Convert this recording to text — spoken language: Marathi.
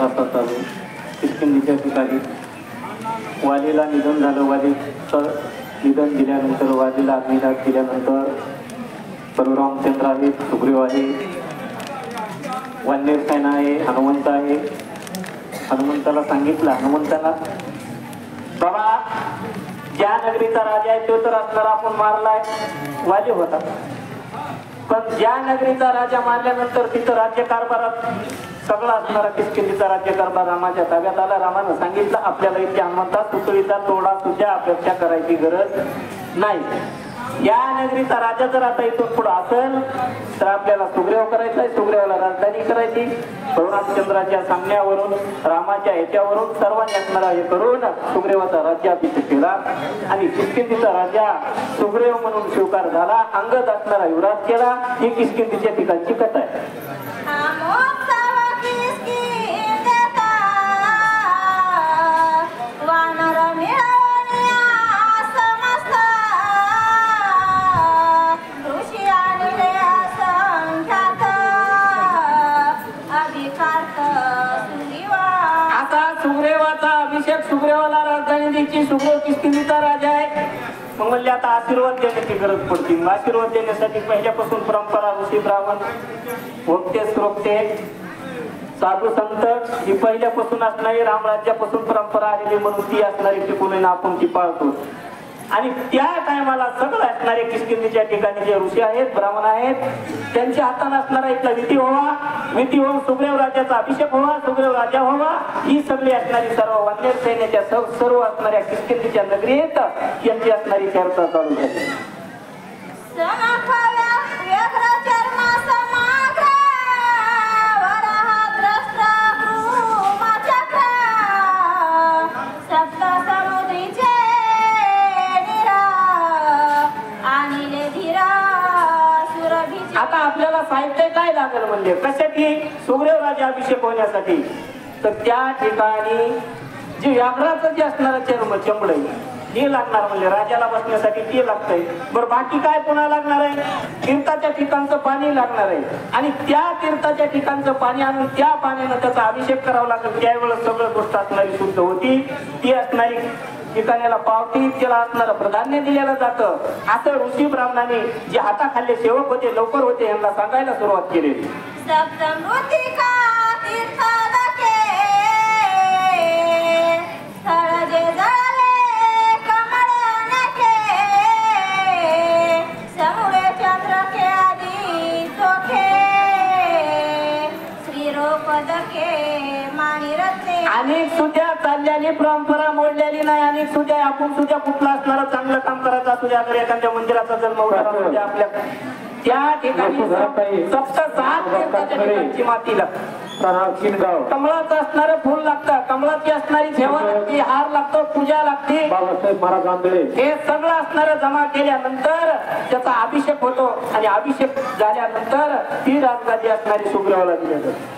प्रथा चालू किष्किंधेच्या ठिकाणी वालीला निधन झालं. वालीचं निधन दिल्यानंतर वालीला अग्निदाह दिल्यानंतर परशुरामचंद्र आहे, सुग्रीव आहे, वानर सेना आहे, हनुमंत आहे. हनुमंताला सांगितलं, हनुमंताला बाबा ज्या नगरीचा राजा आहे तो तर असणार आपण मारलाय, वाली होता. पण ज्या नगरीचा राजा मारल्यानंतर तिथं राज्यकारभारात सगळा असणारा किष्किंधेचा राज्यकारभार रामाच्या ताब्यात आला. रामानं सांगितलं आपल्याला इथे हनुमंता पुतळीचा तोडा सुद्धा अपेक्षा करायची गरज नाही. या नगरीचा राजा जर आता इथून पुढे असेल तर आपल्याला सुग्रीव करायचा आहे, सुग्रीवाला राजधानी करायची. परशुरामचंद्राच्या सामन्यावरून रामाच्या ह्याच्यावरून सर्वांनी असणारा हे करून सुग्रीवाचा राज्याभिषेक केला आणि किष्किंधेचा राजा सुग्रीव म्हणून स्वीकार झाला. अंगद असणारा युवराज केला. ही किष्किंधेच्या ठिकाणची कथा आहे. सुग्रीवाला राजधानी द्यायची. सुग्रीव किष्किंधेचा राजा आहे. मग म्हणले आता आशीर्वाद देण्याची गरज पडते. आशीर्वाद देण्यासाठी पहिल्यापासून परंपरा ऋषी ब्राह्मण वक्ते श्रोते साधू संत ही पहिल्यापासून असणारी रामराज्यापासून परंपरा आलेली म्हणून ती असणारी टिकून आपण ती पाळतो. आणि त्या टायमाला सगळं असणारे किष्किंधेच्या ठिकाणी जे ऋषी आहेत, ब्राह्मण आहेत, त्यांच्या हाताने असणारा इथला विधी व्हावा. विधी होऊन सुग्रीव राजाचा अभिषेक व्हावा, सुग्रीव राजा व्हावा. ही सगळी असणारी सर्व वानर सैन्याच्या सर्व असणाऱ्या किष्किंधेच्या नगरीत यांची असणारी चर्चा चालू झाली. आता आपल्याला साहित्य काय लागेल म्हणजे कशासाठी सुग्रीव राजा अभिषेक होण्यासाठी तर त्या ठिकाणी जे व्याघ्राचं जे असणारं चंबड हे लागणार म्हणजे राजाला बसण्यासाठी ते लागतंय. बरं बाकी काय पुन्हा लागणार आहे? तीर्थाच्या ठिकाणचं पाणी लागणार आहे आणि त्या तीर्थाच्या ठिकाणचं पाणी आणून त्या पाण्यानं त्याचा अभिषेक करावा लागेल. त्यावेळेस सगळं गोष्ट असणारी शुद्ध होती. ती असणारी ठिकाणाला पावती त्याला असणारं प्राधान्य दिलेलं जातं. असं ऋषी ब्राह्मणाने जे हाताखाल्ले सेवक होते लवकर होते यांना सांगायला सुरुवात केली. अनेक सुद्धा चाललेली परंपरा मोडलेली नाही. अनेक सुद्धा आपण सुद्धा कुठलं असणार चांगलं काम करायचं असू द्या, एखाद्या मंदिराचा जन्म होता आपल्या त्या ठिकाणी फक्त 7 ठिकाणची माती लागते. कमळाचं असणारं फुल लागतं, कमळाची असणारी ठेवा लागते, हार लागतो, पूजा लागते. हे सगळं असणारं जमा केल्यानंतर त्याचा अभिषेक होतो आणि अभिषेक झाल्यानंतर ती राजगादी असणारी सुग्रीवाला दिली जाते.